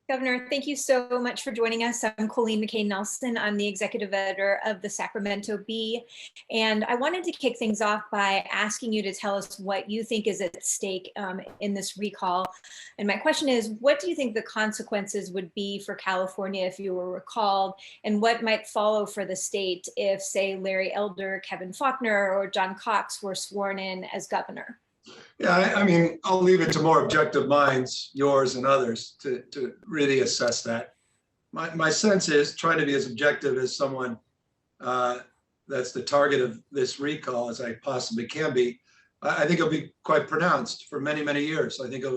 Governor, thank you so much for joining us. I'm Colleen McCain Nelson. I'm the executive editor of the Sacramento Bee. And I wanted to kick things off by asking you to tell us what you think is at stake in this recall. And my question is, what do you think the consequences would be for California if you were recalled? And what might follow for the state if, say, Larry Elder, Kevin Faulconer, or John Cox were sworn in as governor? Yeah, I mean, I'll leave it to more objective minds, yours and others, to really assess that. My sense is trying to be as objective as someone that's the target of this recall as I possibly can be. I think it'll be quite pronounced for many, many years. I think it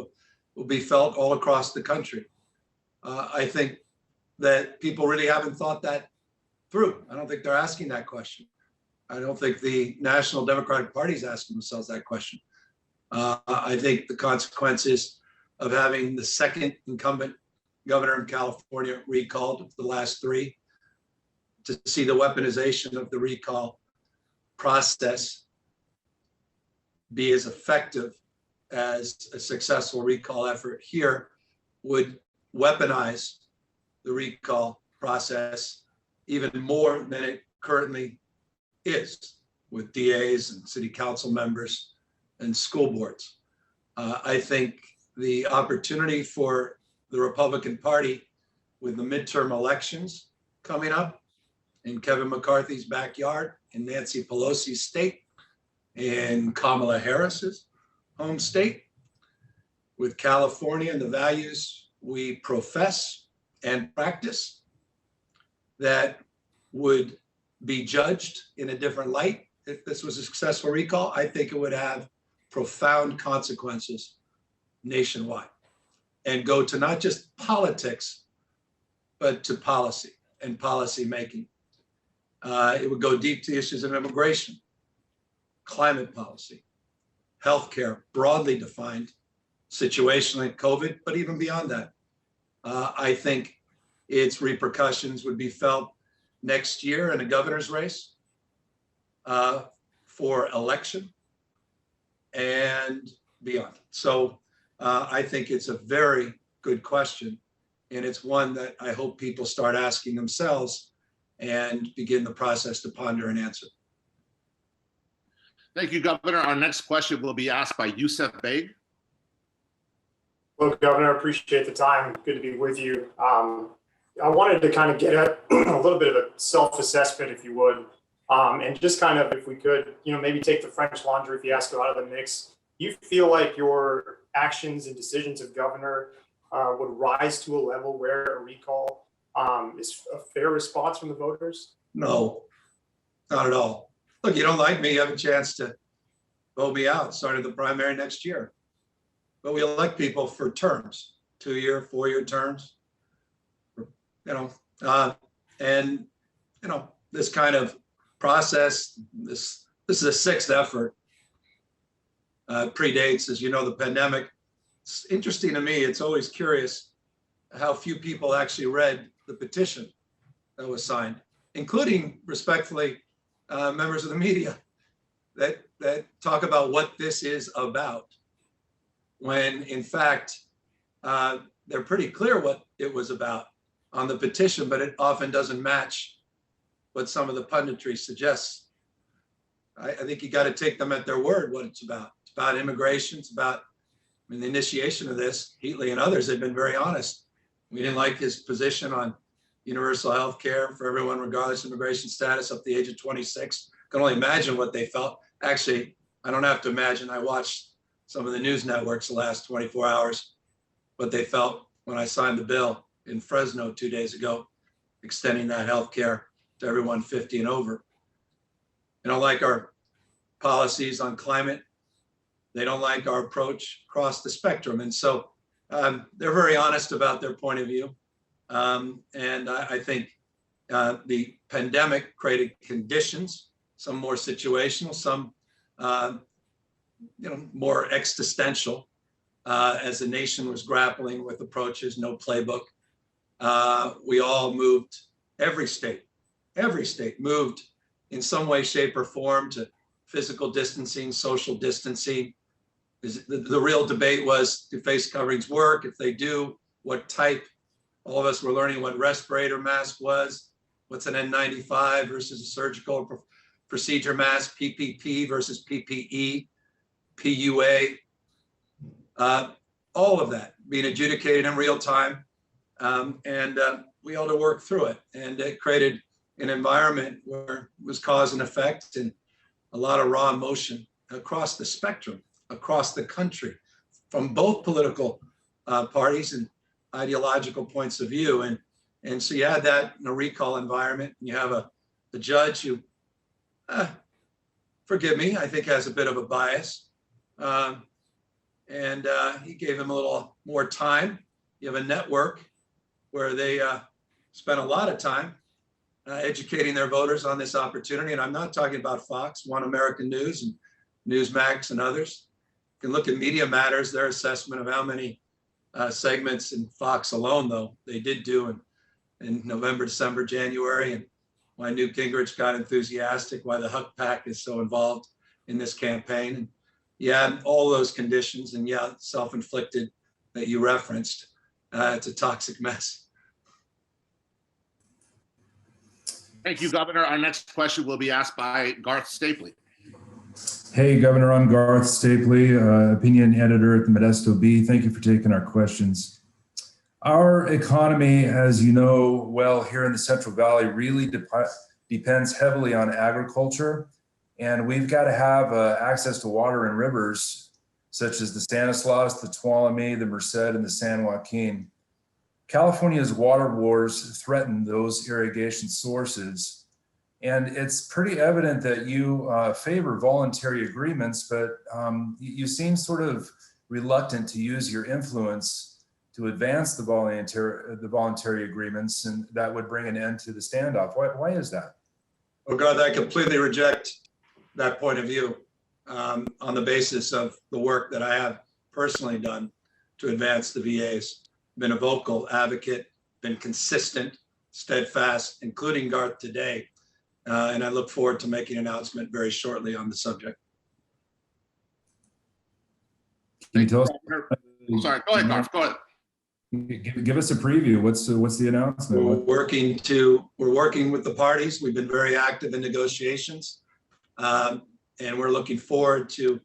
will be felt all across the country. I think that people really haven't thought that through. I don't think they're asking that question. I don't think the National Democratic Party is asking themselves that question. I think the consequences of having the second incumbent governor in California recalled of the last three, to see the weaponization of the recall process be as effective as a successful recall effort here, would weaponize the recall process even more than it currently is, with DAs and city council members and school boards. I think the opportunity for the Republican Party with the midterm elections coming up in Kevin McCarthy's backyard, in Nancy Pelosi's state, in Kamala Harris's home state, with California and the values we profess and practice, that would be judged in a different light if this was a successful recall. I think it would have profound consequences nationwide and go to not just politics, but to policy and policy making. It would go deep to issues of immigration, climate policy, healthcare, broadly defined, situationally COVID, but even beyond that. I think its repercussions would be felt next year in a governor's race for election and beyond. So I think it's a very good question, and it's one that I hope people start asking themselves and begin the process to ponder and answer. Thank you, Governor. Our next question will be asked by Yusuf Beg. Well, Governor, appreciate the time. Good to be with you. I wanted to kind of get at a little bit of a self-assessment, if you would, and just kind of, if we could, maybe take the French Laundry fiasco out of the mix. You feel like your actions and decisions of governor would rise to a level where a recall is a fair response from the voters? No, not at all. Look, you don't like me, you have a chance to vote me out starting the primary next year. But we elect people for terms, 2-year, 4-year terms, and this kind of process, this is a sixth effort, predates, as you know, the pandemic. It's interesting to me, it's always curious how few people actually read the petition that was signed, including, respectfully, members of the media that talk about what this is about, when in fact, they're pretty clear what it was about on the petition, but it often doesn't match what some of the punditry suggests. I think you got to take them at their word what it's about. It's about immigration. It's about, the initiation of this. Heatley and others have been very honest. We didn't like his position on universal health care for everyone, regardless of immigration status, up to the age of 26. Can only imagine what they felt. Actually, I don't have to imagine. I watched some of the news networks the last 24 hours, what they felt when I signed the bill in Fresno 2 days ago, extending that health care to everyone 50 and over. They don't like our policies on climate. They don't like our approach across the spectrum. And so they're very honest about their point of view. And I think the pandemic created conditions, some more situational, some more existential, as the nation was grappling with approaches, no playbook. We all moved, every state moved in some way, shape, or form to physical distancing, social distancing. The real debate was, do face coverings work? If they do, what type? All of us were learning what respirator mask was, what's an N95 versus a surgical procedure mask, PPP versus PPE, PUA, all of that being adjudicated in real time. We ought to work through it. And it created an environment where it was cause and effect and a lot of raw emotion across the spectrum, across the country, from both political parties and ideological points of view. And so you had that in a recall environment, and you have a judge who, forgive me, I think has a bit of a bias. He gave him a little more time. You have a network where they spent a lot of time educating their voters on this opportunity. And I'm not talking about Fox, One American News and Newsmax and others. You can look at Media Matters, their assessment of how many segments in Fox alone, though, they did do in November, December, January, and why Newt Gingrich got enthusiastic, why the Huck Pack is so involved in this campaign. And yeah, all those conditions, and yeah, self-inflicted that you referenced. It's a toxic mess. Thank you, Governor. Our next question will be asked by Garth Stapley. Hey, Governor, I'm Garth Stapley, opinion editor at the Modesto Bee. Thank you for taking our questions. Our economy, as you know well, here in the Central Valley really depends heavily on agriculture. And we've got to have access to water and rivers, such as the Stanislaus, the Tuolumne, the Merced, and the San Joaquin. California's water wars threaten those irrigation sources. And it's pretty evident that you favor voluntary agreements, but you seem sort of reluctant to use your influence to advance the voluntary agreements, and that would bring an end to the standoff. Why is that? Oh God, I completely reject that point of view on the basis of the work that I have personally done to advance the VAs. Been a vocal advocate, been consistent, steadfast, including Garth today. And I look forward to making an announcement very shortly on the subject. Can you tell us? I'm sorry, go ahead, Garth, go ahead. Give us a preview. What's the announcement? We're working with the parties. We've been very active in negotiations. And we're looking forward to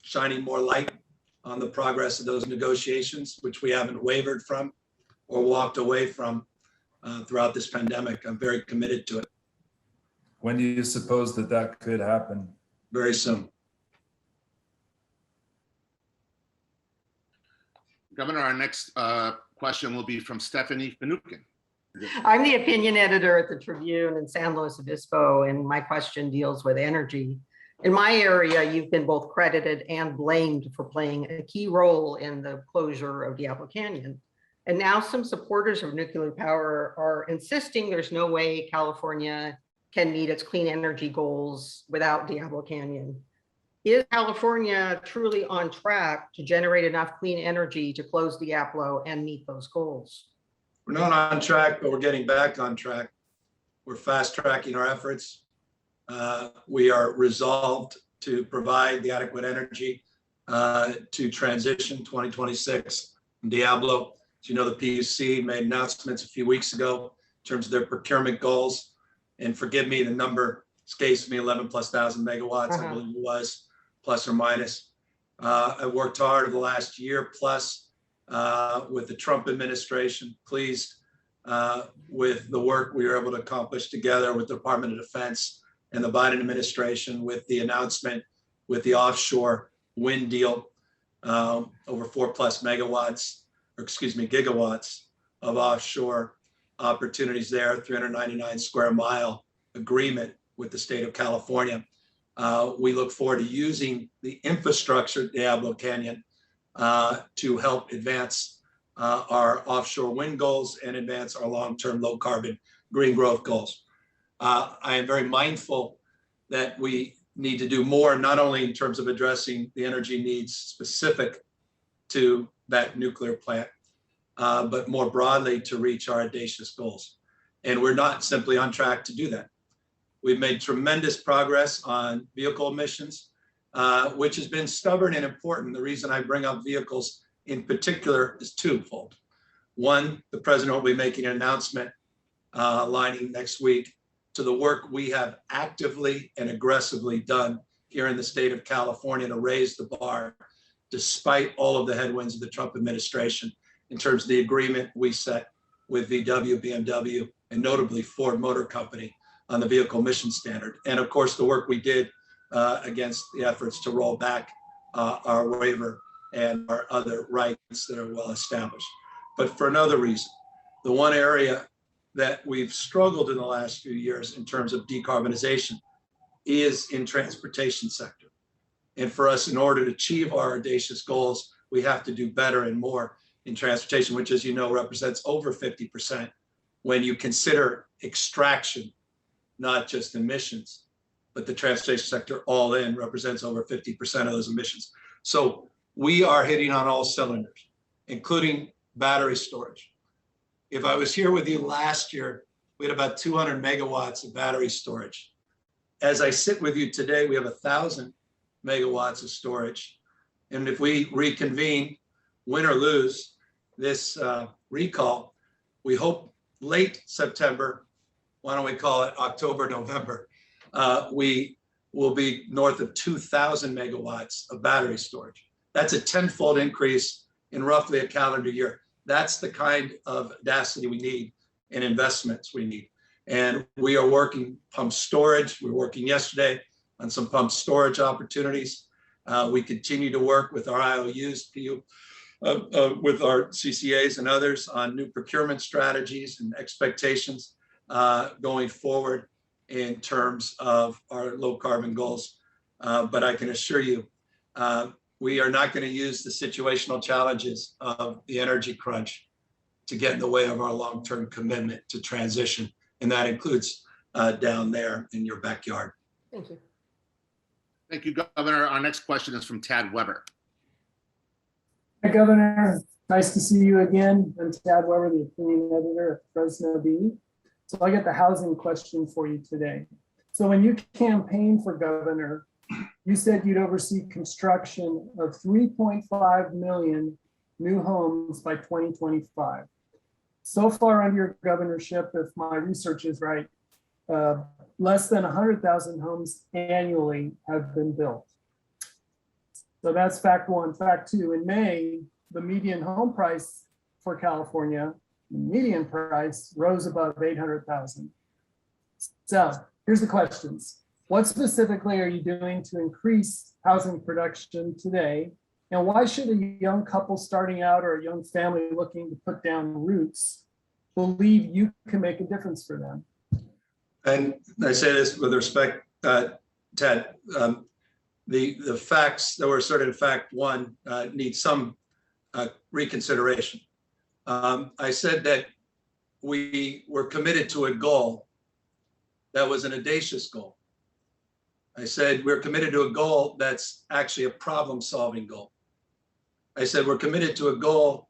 shining more light on the progress of those negotiations, which we haven't wavered from or walked away from throughout this pandemic. I'm very committed to it. When do you suppose that could happen? Very soon. Governor, our next question will be from Stephanie Finucane. I'm the opinion editor at the Tribune in San Luis Obispo, and my question deals with energy. In my area, you've been both credited and blamed for playing a key role in the closure of Diablo Canyon. And now some supporters of nuclear power are insisting there's no way California can meet its clean energy goals without Diablo Canyon. Is California truly on track to generate enough clean energy to close Diablo and meet those goals? We're not on track, but we're getting back on track. We're fast tracking our efforts. We are resolved to provide the adequate energy to transition 2026 in Diablo. As you know, the PUC made announcements a few weeks ago in terms of their procurement goals. And forgive me, the number escapes me, 11,000+ megawatts, I believe it was, plus or minus. I worked hard over the last year plus with the Trump administration, pleased with the work we were able to accomplish together with the Department of Defense and the Biden administration with the announcement with the offshore wind deal, over 4+ megawatts, or excuse me, gigawatts of offshore opportunities there, 399 square mile agreement with the state of California. We look forward to using the infrastructure at Diablo Canyon to help advance our offshore wind goals and advance our long-term low carbon green growth goals. I am very mindful that we need to do more, not only in terms of addressing the energy needs specific to that nuclear plant, but more broadly to reach our audacious goals. And we're not simply on track to do that. We've made tremendous progress on vehicle emissions, which has been stubborn and important. The reason I bring up vehicles in particular is twofold. One, the president will be making an announcement aligning next week to the work we have actively and aggressively done here in the state of California to raise the bar, despite all of the headwinds of the Trump administration, in terms of the agreement we set with VW, BMW, and notably Ford Motor Company on the vehicle emission standard. And of course, the work we did against the efforts to roll back our waiver and our other rights that are well established. But for another reason, the one area that we've struggled in the last few years in terms of decarbonization is in transportation sector. And for us, in order to achieve our audacious goals, we have to do better and more in transportation, which, as you know, represents over 50% when you consider extraction, not just emissions, but the transportation sector all in represents over 50% of those emissions. So we are hitting on all cylinders, including battery storage. If I was here with you last year, we had about 200 megawatts of battery storage. As I sit with you today, we have 1,000 megawatts of storage. And if we reconvene, win or lose this recall, we hope late September, why don't we call it October, November, we will be north of 2,000 megawatts of battery storage. That's a 10-fold increase in roughly a calendar year. That's the kind of audacity we need and investments we need. And we are working pump storage. We were working yesterday on some pump storage opportunities. We continue to work with our IOUs, with our CCAs and others on new procurement strategies and expectations going forward in terms of our low carbon goals. But I can assure you, we are not going to use the situational challenges of the energy crunch to get in the way of our long-term commitment to transition. And that includes down there in your backyard. Thank you. Thank you, Governor. Our next question is from Tad Weber. Hi, Governor. Nice to see you again. I'm Tad Weber, the opinion editor at Sacramento Bee. So I got the housing question for you today. So when you campaigned for governor, you said you'd oversee construction of 3.5 million new homes by 2025. So far under your governorship, if my research is right, less than 100,000 homes annually have been built. So that's fact one. Fact two, in May, the median home price for California, the median price rose above 800,000. So here's the questions. What specifically are you doing to increase housing production today? And why should a young couple starting out or a young family looking to put down roots believe you can make a difference for them? And I say this with respect, Ted, the facts that were asserted in fact one need some reconsideration. I said that we were committed to a goal that was an audacious goal. I said we're committed to a goal that's actually a problem-solving goal. I said we're committed to a goal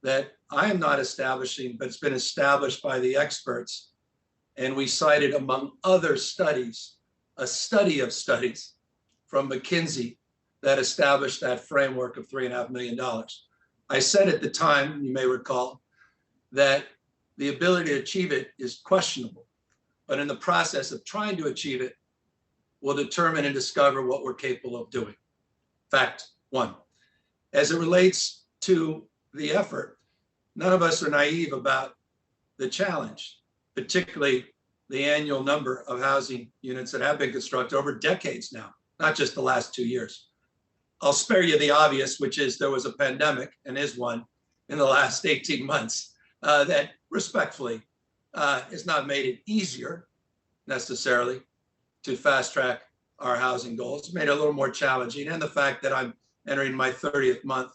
that I am not establishing, but it's been established by the experts. And we cited, among other studies, a study of studies from McKinsey that established that framework of $3.5 million. I said at the time, you may recall, that the ability to achieve it is questionable. But in the process of trying to achieve it, we'll determine and discover what we're capable of doing. Fact one. As it relates to the effort, none of us are naive about the challenge, particularly the annual number of housing units that have been constructed over decades now, not just the last 2 years. I'll spare you the obvious, which is there was a pandemic, and is one, in the last 18 months that respectfully has not made it easier necessarily to fast track our housing goals, made it a little more challenging. And the fact that I'm entering my 30th month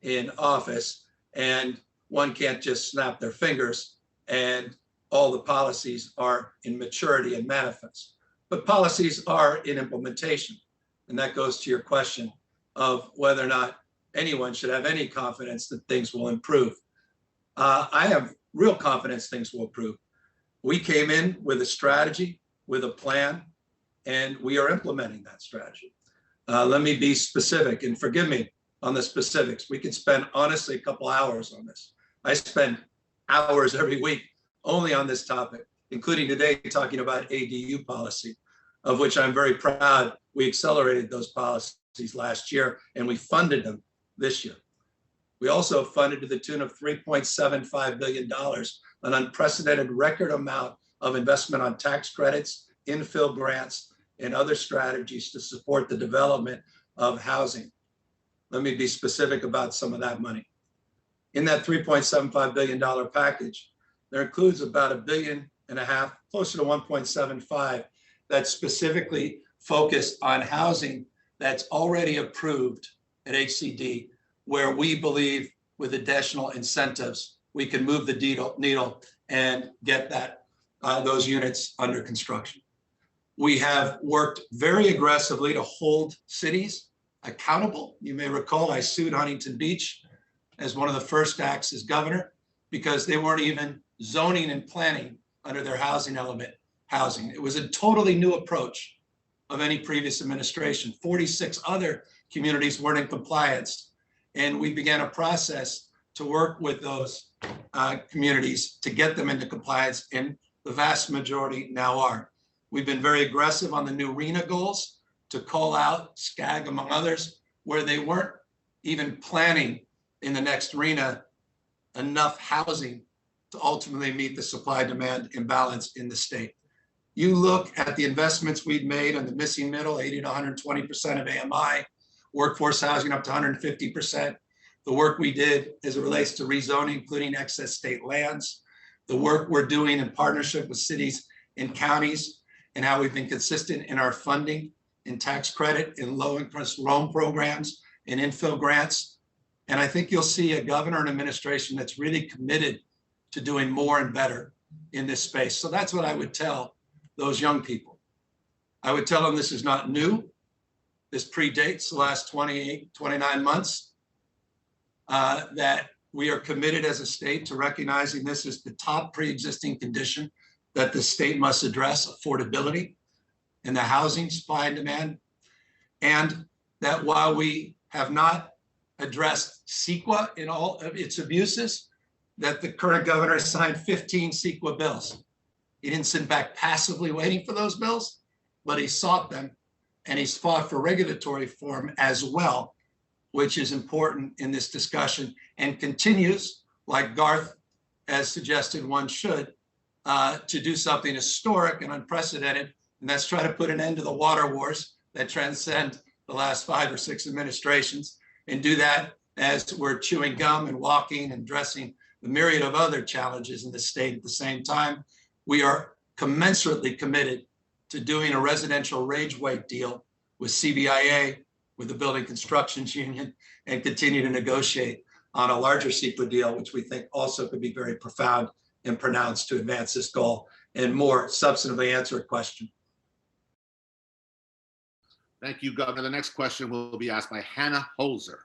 in office and one can't just snap their fingers and all the policies are in maturity and manifest. But policies are in implementation. And that goes to your question of whether or not anyone should have any confidence that things will improve. I have real confidence things will improve. We came in with a strategy, with a plan, and we are implementing that strategy. Let me be specific, and forgive me on the specifics. We could spend honestly a couple hours on this. I spend hours every week only on this topic, including today talking about ADU policy, of which I'm very proud. We accelerated those policies last year and we funded them this year. We also funded to the tune of $3.75 billion, an unprecedented record amount of investment on tax credits, infill grants, and other strategies to support the development of housing. Let me be specific about some of that money. In that $3.75 billion package, there includes about $1.5 billion, closer to 1.75, that's specifically focused on housing that's already approved at HCD, where we believe with additional incentives, we can move the needle and get those units under construction. We have worked very aggressively to hold cities accountable. You may recall I sued Huntington Beach as one of the first acts as governor because they weren't even zoning and planning under their housing element housing. It was a totally new approach of any previous administration. 46 other communities weren't in compliance. And we began a process to work with those communities to get them into compliance, and the vast majority now are. We've been very aggressive on the new RHNA goals to call out SCAG, among others, where they weren't even planning in the next RHNA enough housing to ultimately meet the supply-demand imbalance in the state. You look at the investments we've made on the missing middle, 80 to 120% of AMI, workforce housing up to 150%, the work we did as it relates to rezoning, including excess state lands, the work we're doing in partnership with cities and counties, and how we've been consistent in our funding in tax credit, in low-interest loan programs, in infill grants. And I think you'll see a governor and administration that's really committed to doing more and better in this space. So that's what I would tell those young people. I would tell them this is not new. This predates the last 28, 29 months, that we are committed as a state to recognizing this as the top pre-existing condition that the state must address, affordability in the housing supply and demand. And that while we have not addressed CEQA in all of its abuses, that the current governor signed 15 CEQA bills. He didn't sit back passively waiting for those bills, but he sought them, and he's fought for regulatory reform as well, which is important in this discussion, and continues, like Garth has suggested one should, to do something historic and unprecedented, and that's try to put an end to the water wars that transcend the last 5 or 6 administrations, and do that as we're chewing gum and walking and addressing the myriad of other challenges in the state at the same time. We are commensurately committed to doing a residential wage weight deal with CBIA, with the Building Constructions Union, and continue to negotiate on a larger CEQA deal, which we think also could be very profound and pronounced to advance this goal and more substantively answer a question. Thank you, Governor. The next question will be asked by Hannah Holzer.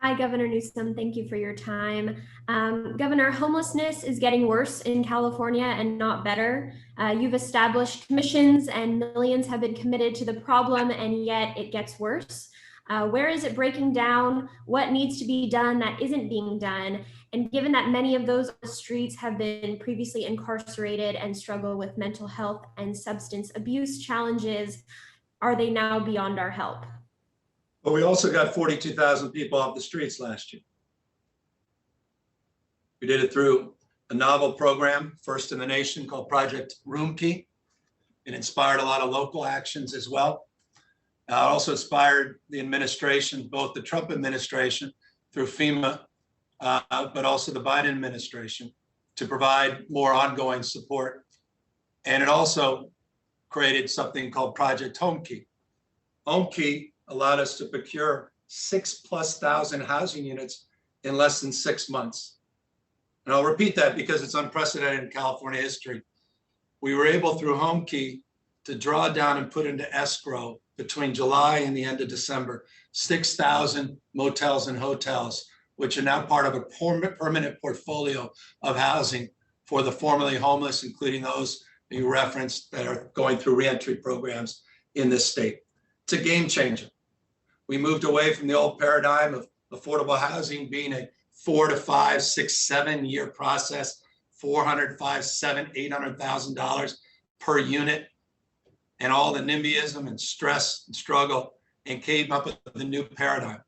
Hi, Governor Newsom. Thank you for your time. Governor, homelessness is getting worse in California and not better. You've established commissions and millions have been committed to the problem, and yet it gets worse. Where is it breaking down? What needs to be done that isn't being done? And given that many of those streets have been previously incarcerated and struggle with mental health and substance abuse challenges, are they now beyond our help? But we also got 42,000 people off the streets last year. We did it through a novel program, first in the nation, called Project Room Key. It inspired a lot of local actions as well. It also inspired the administration, both the Trump administration through FEMA, but also the Biden administration, to provide more ongoing support. And it also created something called Project Home Key. Home Key allowed us to procure 6,000+ housing units in less than 6 months. And I'll repeat that because it's unprecedented in California history. We were able through Home Key to draw down and put into escrow between July and the end of December, 6,000 motels and hotels, which are now part of a permanent portfolio of housing for the formerly homeless, including those you referenced that are going through reentry programs in this state. It's a game changer. We moved away from the old paradigm of affordable housing being a 4 to 5, 6, 7 year process, $400,000, $500,000, $700,000, $800,000 per unit, and all the NIMBYism and stress and struggle, and came up with the new paradigm.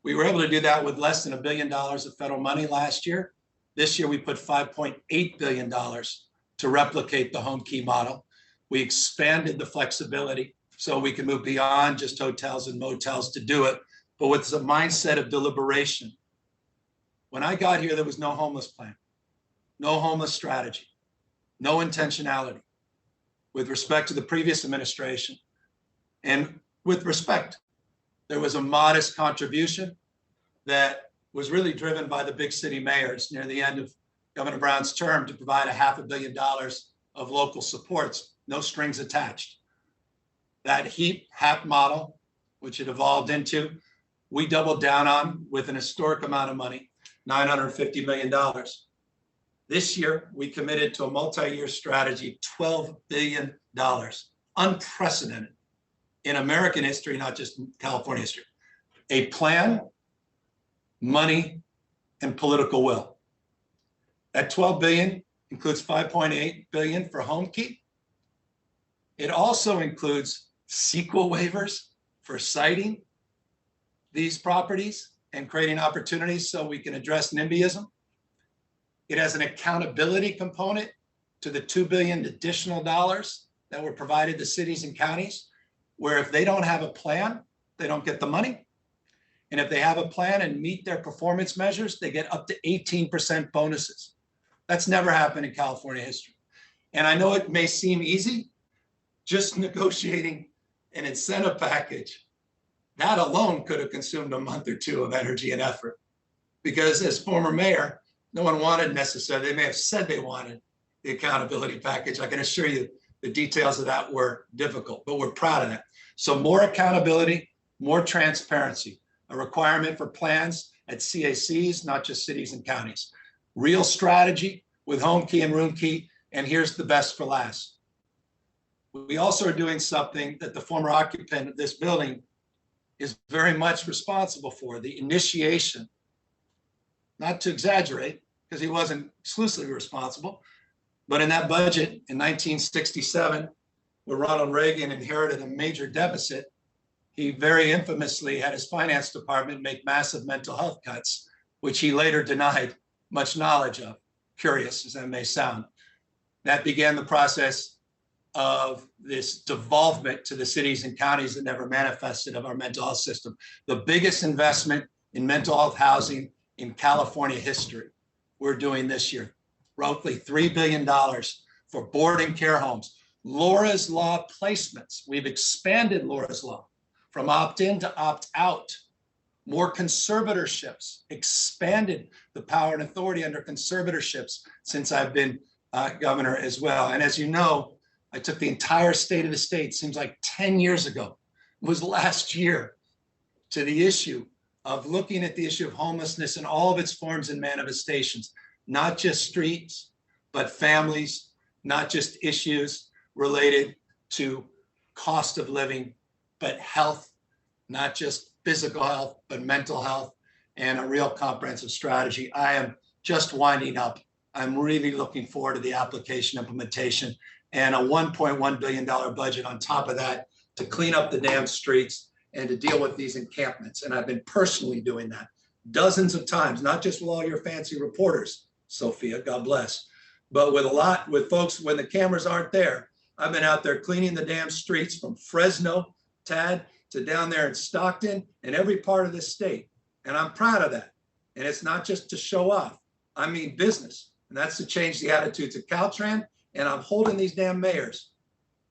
We were able to do that with less than $1 billion of federal money last year. This year, we put $5.8 billion to replicate the home key model. We expanded the flexibility so we can move beyond just hotels and motels to do it, but with a mindset of deliberation. When I got here, there was no homeless plan, no homeless strategy, no intentionality with respect to the previous administration. And with respect, there was a modest contribution that was really driven by the big city mayors near the end of Governor Brown's term to provide $500 million of local supports, no strings attached. That HAP model, which it evolved into, we doubled down on with an historic amount of money, $950 million. This year, we committed to a multi-year strategy, $12 billion, unprecedented in American history, not just California history. A plan, money, and political will. That $12 billion includes $5.8 billion for home key. It also includes CEQA waivers for citing these properties and creating opportunities so we can address NIMBYism. It has an accountability component to the $2 billion additional dollars that were provided to cities and counties, where if they don't have a plan, they don't get the money. And if they have a plan and meet their performance measures, they get up to 18% bonuses. That's never happened in California history. And I know it may seem easy, just negotiating an incentive package, that alone could have consumed a month or two of energy and effort. Because as former mayor, no one wanted necessarily, they may have said they wanted the accountability package. I can assure you the details of that were difficult, but we're proud of that. So more accountability, more transparency, a requirement for plans at CACs, not just cities and counties. Real strategy with home key and room key, and here's the best for last. We also are doing something that the former occupant of this building is very much responsible for, the initiation, not to exaggerate, because he wasn't exclusively responsible, but in that budget in 1967, where Ronald Reagan inherited a major deficit, he very infamously had his finance department make massive mental health cuts, which he later denied much knowledge of, curious as that may sound. That began the process of this devolvement to the cities and counties that never manifested of our mental health system. The biggest investment in mental health housing in California history we're doing this year. Roughly $3 billion for board and care homes. Laura's Law placements. We've expanded Laura's Law from opt-in to opt-out. More conservatorships, expanded the power and authority under conservatorships since I've been governor as well. And as you know, I took the entire state of the state, seems like 10 years ago, it was last year, to the issue of looking at the issue of homelessness in all of its forms and manifestations, not just streets, but families, not just issues related to cost of living, but health, not just physical health, but mental health, and a real comprehensive strategy. I am just winding up. I'm really looking forward to the application implementation and a $1.1 billion budget on top of that to clean up the damn streets and to deal with these encampments. And I've been personally doing that dozens of times, not just with all your fancy reporters, Sophia, God bless, but with folks when the cameras aren't there. I've been out there cleaning the damn streets from Fresno, Tad, to down there in Stockton and every part of this state. And I'm proud of that. And it's not just to show off. I mean business. And that's to change the attitudes of Caltrans. And I'm holding these damn mayors.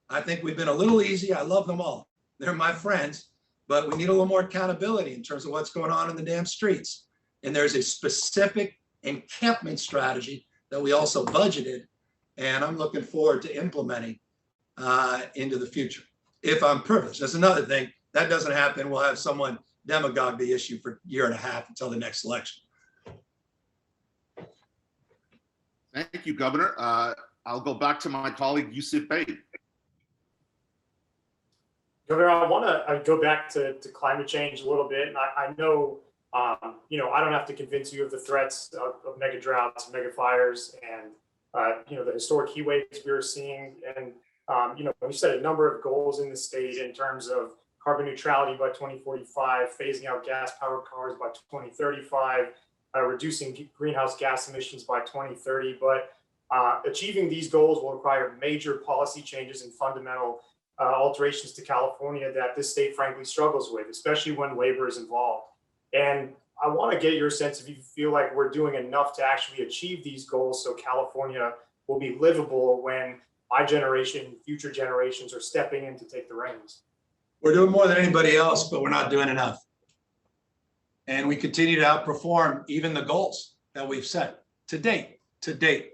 I think we've been a little easy. I love them all. They're my friends, but we need a little more accountability in terms of what's going on in the damn streets. And there's a specific encampment strategy that we also budgeted. And I'm looking forward to implementing into the future, if I'm privileged. That's another thing. That doesn't happen. We'll have someone demagogue the issue for a year and a half until the next election. Thank you, Governor. I'll go back to my colleague, Yusuf Bey. Governor, I want to go back to climate change a little bit. And I know You know, I don't have to convince you of the threats of mega droughts, mega fires, and you know, the historic heat waves we are seeing. And you know, we set a number of goals in the state in terms of carbon neutrality by 2045, phasing out gas-powered cars by 2035, reducing greenhouse gas emissions by 2030. But achieving these goals will require major policy changes and fundamental alterations to California that this state frankly struggles with, especially when labor is involved. And I want to get your sense if you feel like we're doing enough to actually achieve these goals so California will be livable when my generation, future generations are stepping in to take the reins. We're doing more than anybody else, but we're not doing enough. And we continue to outperform even the goals that we've set to date.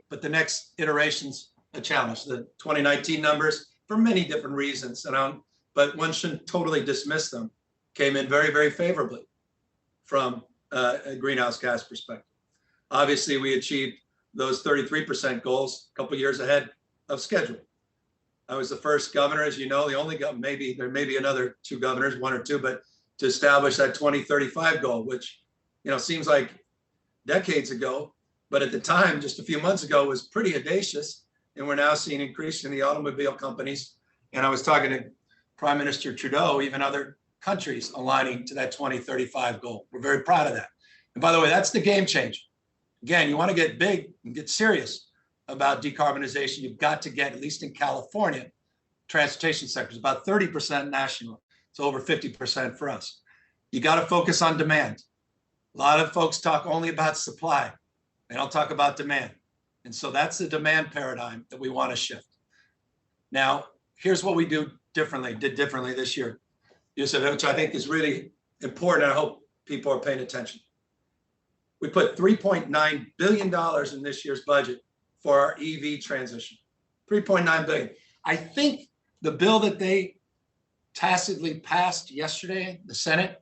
But the next iteration's a challenge. The 2019 numbers, for many different reasons, but one shouldn't totally dismiss them, came in very, very favorably from a greenhouse gas perspective. Obviously, we achieved those 33% goals a couple of years ahead of schedule. I was the first governor, as you know, the only governor, maybe there may be another two governors, one or two, but to establish that 2035 goal, which, you know, seems like decades ago, but at the time, just a few months ago, was pretty audacious. And we're now seeing increase in the automobile companies. And I was talking to Prime Minister Trudeau, even other countries aligning to that 2035 goal. We're very proud of that. And by the way, that's the game changer. Again, you want to get big and get serious about decarbonization, you've got to get, at least in California, transportation sector is about 30% national. It's over 50% for us. You got to focus on demand. A lot of folks talk only about supply. They don't talk about demand. And so that's the demand paradigm that we want to shift. Now, here's what we did differently this year, Yusuf, which I think is really important. I hope people are paying attention. We put $3.9 billion in this year's budget for our EV transition, 3.9 billion. I think the bill that they tacitly passed yesterday, the Senate,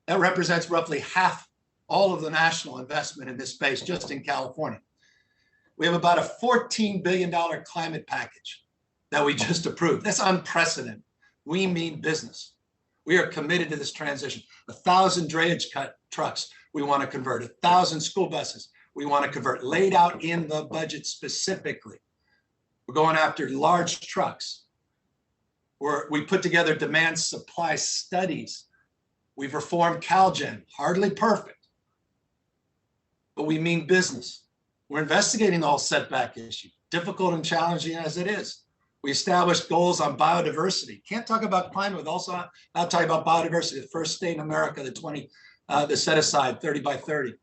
that represents roughly half all of the national investment in this space just in California. We have about a $14 billion climate package that we just approved. That's unprecedented. We mean business. We are committed to this transition. 1,000 drayage trucks we want to convert, 1,000 school buses we want to convert, laid out in the budget specifically. We're going after large trucks. We put together demand supply studies. We've reformed CalGen, hardly perfect, but we mean business. We're investigating the whole setback issue, difficult and challenging as it is. We established goals on biodiversity. Can't talk about climate, but also I'll talk about biodiversity, the first state in America, the set aside 30 by 30.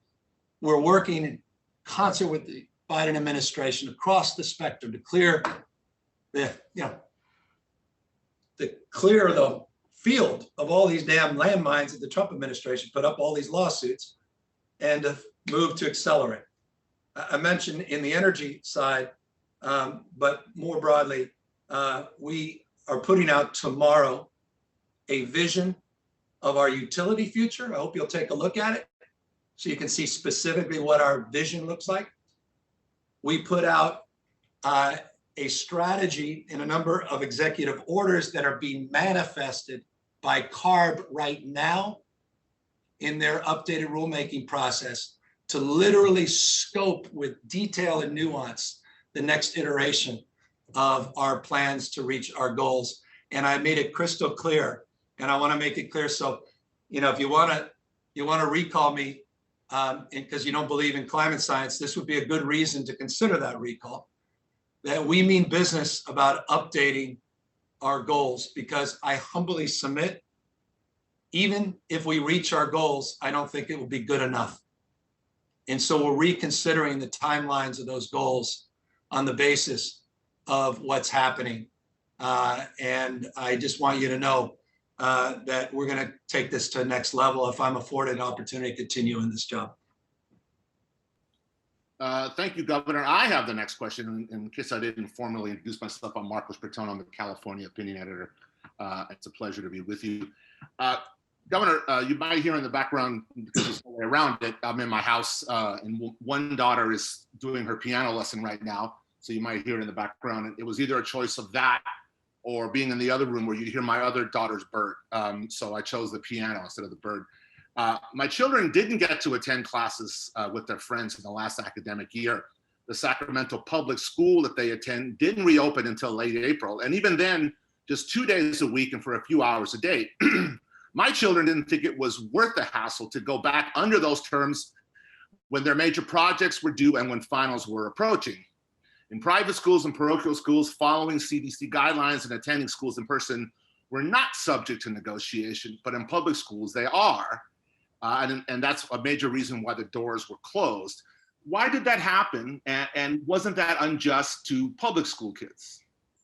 We're working in concert with the Biden administration across the spectrum to clear the field of all these damn landmines that the Trump administration put up, all these lawsuits, and to move to accelerate. I mentioned in the energy side, but more broadly, we are putting out tomorrow a vision of our utility future. I hope you'll take a look at it so you can see specifically what our vision looks like. We put out a strategy in a number of executive orders that are being manifested by CARB right now in their updated rulemaking process to literally scope with detail and nuance the next iteration of our plans to reach our goals. And I made it crystal clear, and I want to make it clear. So, you know, if you want to recall me because you don't believe in climate science, this would be a good reason to consider that recall, that we mean business about updating our goals, because I humbly submit, even if we reach our goals, I don't think it will be good enough. And so we're reconsidering the timelines of those goals on the basis of what's happening. And I just want you to know that we're going to take this to the next level if I'm afforded an opportunity to continue in this job. Thank you, Governor. I have the next question. In case I didn't formally introduce myself, I'm Marcos Bertone. I'm the California opinion editor. It's a pleasure to be with you. Governor, you might hear in the background, because it's all the way around it, I'm in my house, and one daughter is doing her piano lesson right now. So you might hear it in the background. And it was either a choice of that or being in the other room where you hear my other daughter's bird. So I chose the piano instead of the bird. My children didn't get to attend classes with their friends in the last academic year. The Sacramento public school that they attend didn't reopen until late April. And even then, just 2 days a week and for a few hours a day. My children didn't think it was worth the hassle to go back under those terms when their major projects were due and when finals were approaching. In private schools and parochial schools, following CDC guidelines and attending schools in person were not subject to negotiation, but in public schools they are. And that's a major reason why the doors were closed. Why did that happen? And wasn't that unjust to public school kids?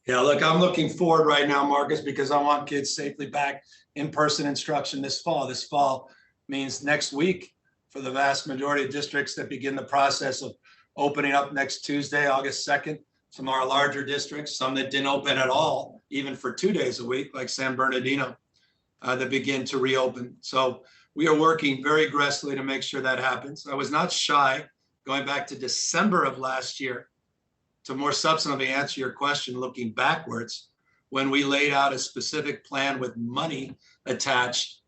Yeah, look, I'm looking forward right now, Marcus, because I want kids safely back in-person instruction this fall. This fall means next week for the vast majority of districts that begin the process of opening up next Tuesday, August 2nd. Some of our larger districts, some that didn't open at all, even for 2 days a week, like San Bernardino, that begin to reopen. So we are working very aggressively to make sure that happens. I was not shy going back to December of last year to more substantively answer your question, looking backwards, when we laid out a specific plan with money attached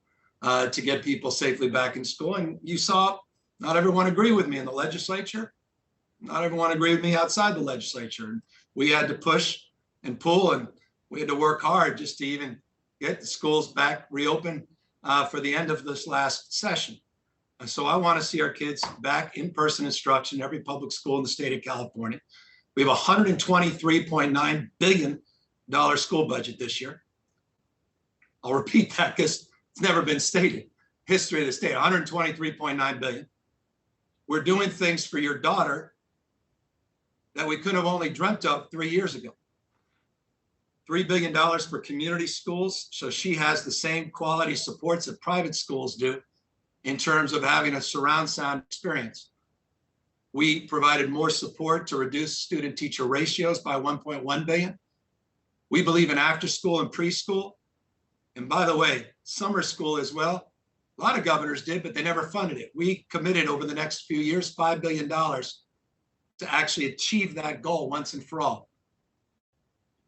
to get people safely back in school. And you saw not everyone agree with me in the legislature. Not everyone agreed with me outside the legislature. And we had to push and pull, and we had to work hard just to even get the schools back reopened for the end of this last session. So I want to see our kids back in-person instruction, every public school in the state of California. We have a $123.9 billion school budget this year. I'll repeat that because it's never been stated. History of the state, $123.9 billion. We're doing things for your daughter that we could have only dreamt of 3 years ago. $3 billion for community schools, so she has the same quality supports that private schools do in terms of having a surround sound experience. We provided more support to reduce student teacher ratios by 1.1 billion. We believe in after school and preschool. And by the way, summer school as well. A lot of governors did, but they never funded it. We committed over the next few years, $5 billion to actually achieve that goal once and for all.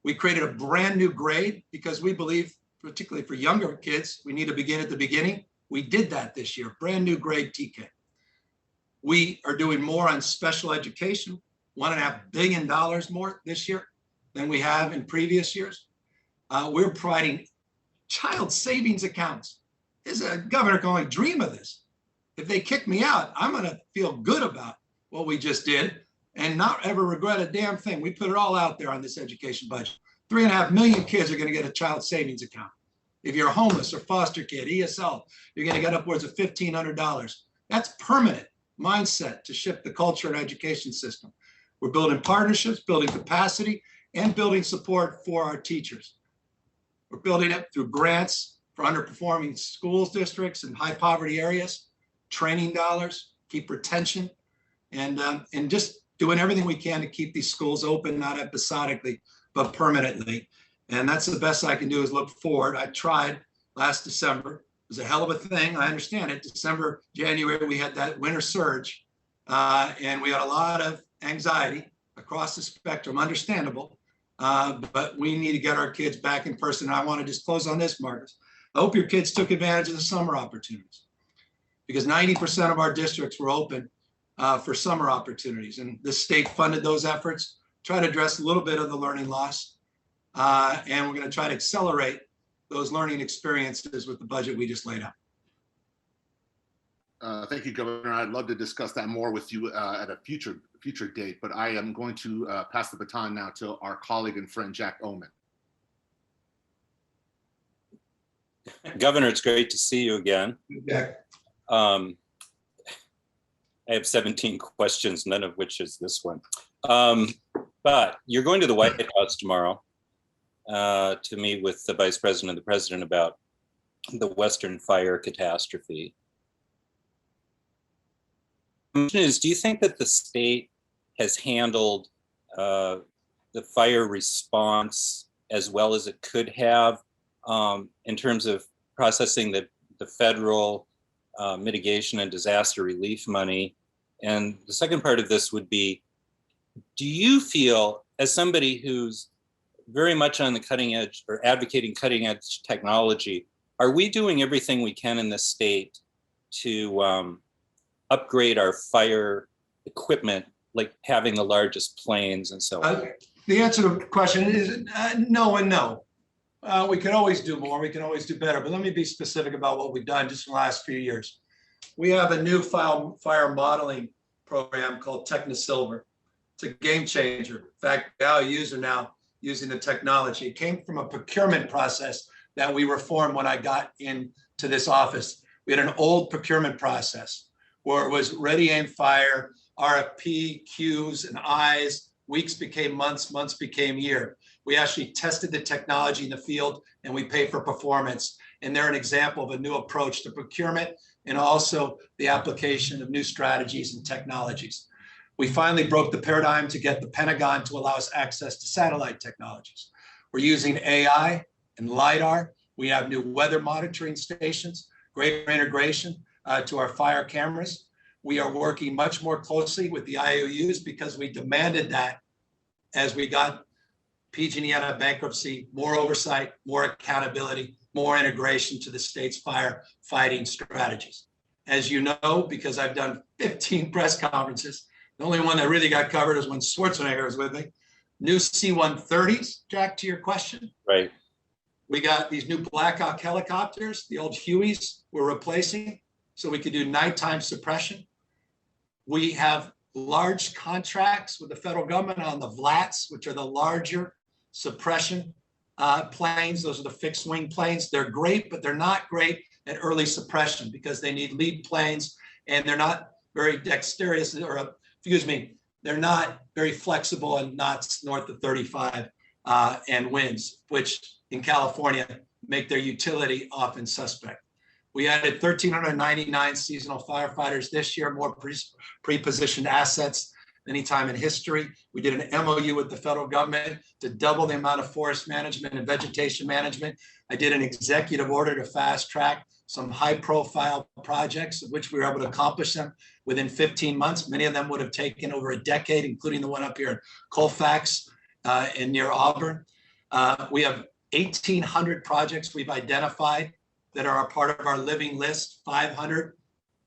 We created a brand new grade because we believe, particularly for younger kids, we need to begin at the beginning. We did that this year, brand new grade TK. We are doing more on special education, $1.5 billion more this year than we have in previous years. We're providing child savings accounts. As a governor can only dream of this. If they kick me out, I'm gonna feel good about what we just did and not ever regret a damn thing. We put it all out there on this education budget. 3.5 million kids are gonna get a child savings account. If you're a homeless or foster kid, ESL, you're gonna get upwards of $1,500. That's permanent mindset to shift the culture and education system. We're building partnerships, building capacity, and building support for our teachers. We're building it through grants for underperforming schools districts and high poverty areas, training dollars, keep retention, and just doing everything we can to keep these schools open, not episodically, but permanently. And that's the best I can do is look forward. I tried last December. It was a hell of a thing. I understand it. December, January, we had that winter surge, and we had a lot of anxiety across the spectrum, understandable. But we need to get our kids back in person. And I want to just close on this, Marcus. I hope your kids took advantage of the summer opportunities because 90% of our districts were open for summer opportunities. And the state funded those efforts, try to address a little bit of the learning loss. And we're going to try to accelerate those learning experiences with the budget we just laid out. Thank you, Governor. I'd love to discuss that more with you at a future date, but I am going to pass the baton now to our colleague and friend, Jack Oman. Governor, it's great to see you again. Yeah. I have 17 questions, none of which is this one. But you're going to the White House tomorrow to meet with the Vice President and the President about the Western fire catastrophe. The question is, do you think that the state has handled the fire response as well as it could have in terms of processing the federal mitigation and disaster relief money? And the second part of this would be, do you feel, as somebody who's very much on the cutting edge or advocating cutting edge technology, are we doing everything we can in this state to upgrade our fire equipment, like having the largest planes and so on? The answer to the question is no and no. We can always do more. We can always do better. But let me be specific about what we've done just in the last few years. We have a new fire modeling program called TechnoSilver. It's a game changer. In fact, our user now using the technology. It came from a procurement process that we reformed when I got into this office. We had an old procurement process where it was ready, aim, fire, RFP, Qs, and Is. Weeks became months, months became year. We actually tested the technology in the field and we pay for performance. And they're an example of a new approach to procurement and also the application of new strategies and technologies. We finally broke the paradigm to get the Pentagon to allow us access to satellite technologies. We're using AI and LiDAR. We have new weather monitoring stations, greater integration to our fire cameras. We are working much more closely with the IOUs because we demanded that as we got PG&E out of bankruptcy, more oversight, more accountability, more integration to the state's fire fighting strategies. As you know, because I've done 15 press conferences, the only one that really got covered is when Schwarzenegger was with me. New C-130s, Jack, to your question. Right. We got these new Black Hawk helicopters, the old Hueys we're replacing, so we could do nighttime suppression. We have large contracts with the federal government on the VLATs, which are the larger suppression planes. Those are the fixed wing planes. They're great, but they're not great at early suppression because they need lead planes and they're not very dexterous, or excuse me, they're not very flexible and knots north of 35 and winds, which in California make their utility often suspect. We added 1,399 seasonal firefighters this year, more pre-positioned assets than any time in history. We did an MOU with the federal government to double the amount of forest management and vegetation management. I did an executive order to fast track some high profile projects, of which we were able to accomplish them within 15 months. Many of them would have taken over a decade, including the one up here in Colfax and near Auburn. We have 1,800 projects we've identified that are a part of our living list, 500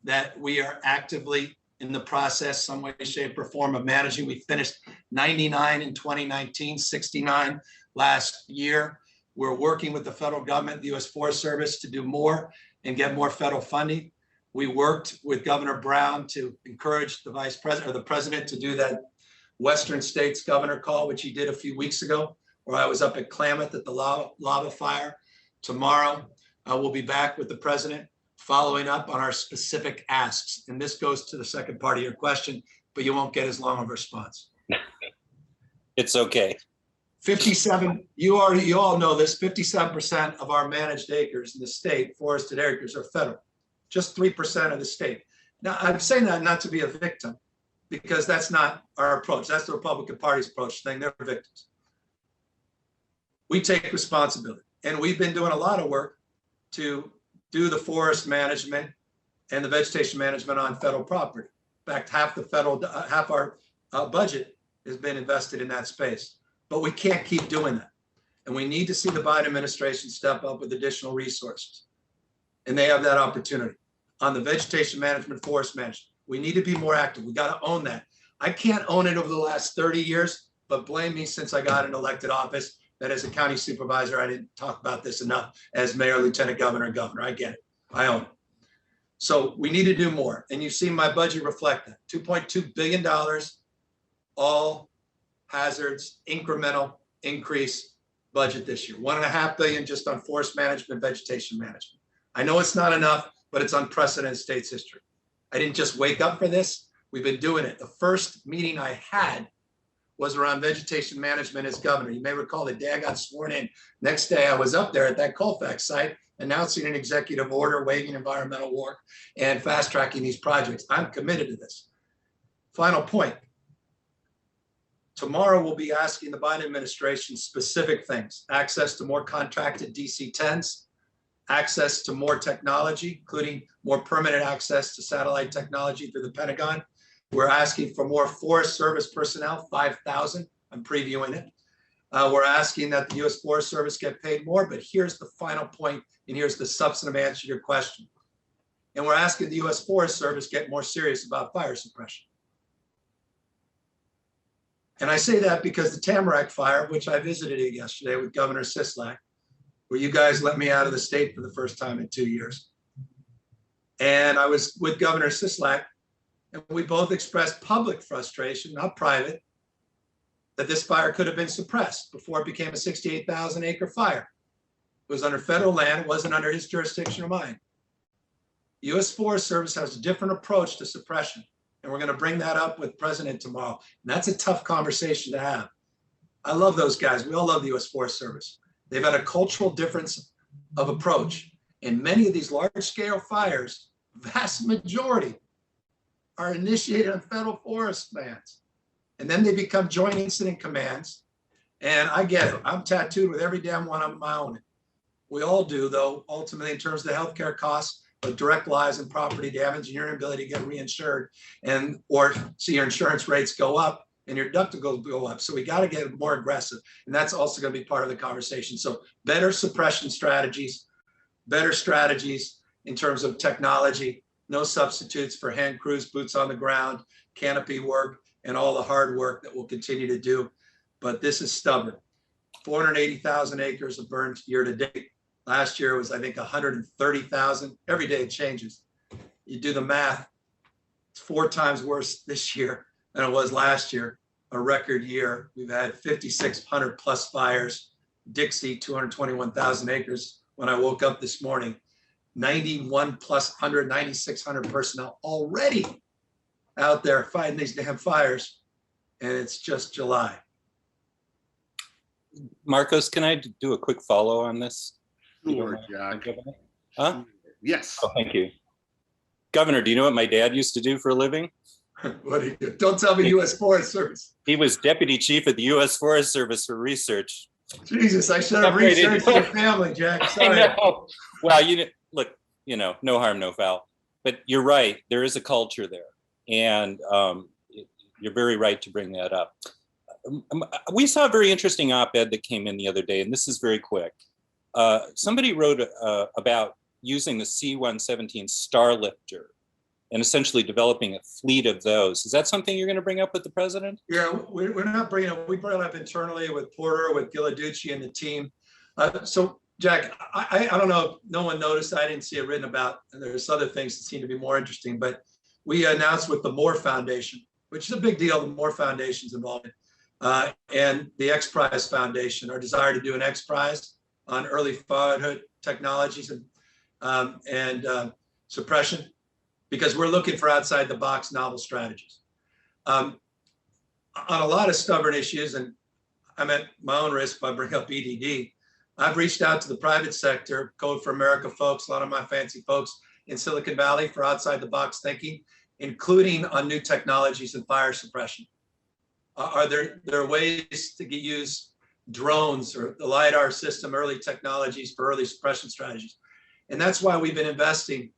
that we are actively in the process, some way, shape, or form of managing. We finished 99 in 2019, 69 last year. We're working with the federal government, the U.S. Forest Service, to do more and get more federal funding. We worked with Governor Brown to encourage the vice president or the president to do that Western States governor call, which he did a few weeks ago, where I was up at Klamath at the lava fire. Tomorrow, we'll be back with the president following up on our specific asks. And this goes to the second part of your question, but you won't get as long of a response. It's okay. 57, you all know this, 57% of our managed acres in the state, forested acres, are federal, just 3% of the state. Now, I'm saying that not to be a victim, because that's not our approach. That's the Republican Party's approach, saying they're victims. We take responsibility, and we've been doing a lot of work to do the forest management and the vegetation management on federal property. In fact, half our budget has been invested in that space. But we can't keep doing that. And we need to see the Biden administration step up with additional resources. And they have that opportunity. On the vegetation management, forest management, we need to be more active. We got to own that. I can't own it over the last 30 years, but blame me since I got an elected office that as a county supervisor, I didn't talk about this enough. As mayor, lieutenant governor, and governor, I get it. I own it. So we need to do more. And you've seen my budget reflect that. $2.2 billion, all hazards, incremental increase budget this year. $1.5 billion just on forest management, vegetation management. I know it's not enough, but it's unprecedented state's history. I didn't just wake up for this. We've been doing it. The first meeting I had was around vegetation management as governor. You may recall the day I got sworn in. Next day I was up there at that Colfax site announcing an executive order, waiving environmental work, and fast tracking these projects. I'm committed to this. Final point. Tomorrow we'll be asking the Biden administration specific things: access to more contracted DC-10s, access to more technology, including more permanent access to satellite technology through the Pentagon. We're asking for more Forest Service personnel, 5,000. I'm previewing it. We're asking that the U.S. Forest Service get paid more, but here's the final point, and here's the substantive answer to your question. And we're asking the U.S. Forest Service get more serious about fire suppression. And I say that because the Tamarack fire, which I visited it yesterday with Governor Sisolak, where you guys let me out of the state for the first time in 2 years. And I was with Governor Sisolak, and we both expressed public frustration, not private, that this fire could have been suppressed before it became a 68,000 acre fire. It was under federal land. It wasn't under his jurisdiction or mine. The U.S. Forest Service has a different approach to suppression, and we're going to bring that up with the president tomorrow. And that's a tough conversation to have. I love those guys. We all love the U.S. Forest Service. They've had a cultural difference of approach. And many of these large-scale fires, vast majority, are initiated on federal forest lands. And then they become joint incident commands. And I get it. I'm tattooed with every damn one of my own. We all do, though, ultimately, in terms of the healthcare costs of direct lives and property damage and your inability to get reinsured, and or see your insurance rates go up and your deductibles go up. So we got to get more aggressive. And that's also going to be part of the conversation. So better suppression strategies, better strategies in terms of technology, no substitutes for hand crews, boots on the ground, canopy work, and all the hard work that we'll continue to do. But this is stubborn. 480,000 acres of burned year to date. Last year was, I think, 130,000. Every day it changes. You do the math, it's 4 times worse this year than it was last year, a record year. We've had 5,600 plus fires. Dixie, 221,000 acres. When I woke up this morning, 91 plus 100, 9,600 personnel already out there fighting these damn fires. And it's just July. Marcos, can I do a quick follow on this? Sure, Jack. Huh? Yes. Oh, thank you. Governor, do you know what my dad used to do for a living? What do you do? Don't tell me U.S. Forest Service. He was deputy chief of the U.S. Forest Service for research. Jesus, I should have researched your family, Jack. Sorry. I know. Well, look, no harm, no foul. But you're right. There is a culture there. And you're very right to bring that up. We saw a very interesting op-ed that came in the other day, and this is very quick. Somebody wrote about using the C-117 Starlifter and essentially developing a fleet of those. Is that something you're going to bring up with the president? Yeah, we're not bringing it. We brought it up internally with Porter, with Gilladucci and the team. So, Jack, I don't know if no one noticed. I didn't see it written about, and there's other things that seem to be more interesting. But we announced with the Moore Foundation, which is a big deal. The Moore Foundation's involved, and the X Prize Foundation, our desire to do an X Prize on early fatherhood technologies and suppression, because we're looking for outside the box novel strategies. On a lot of stubborn issues, and I'm at my own risk if I bring up EDD, I've reached out to the private sector, Code for America folks, a lot of my fancy folks in Silicon Valley for outside the box thinking, including on new technologies and fire suppression. Are there ways to use drones or the LiDAR system, early technologies for early suppression strategies? And that's why we've been investing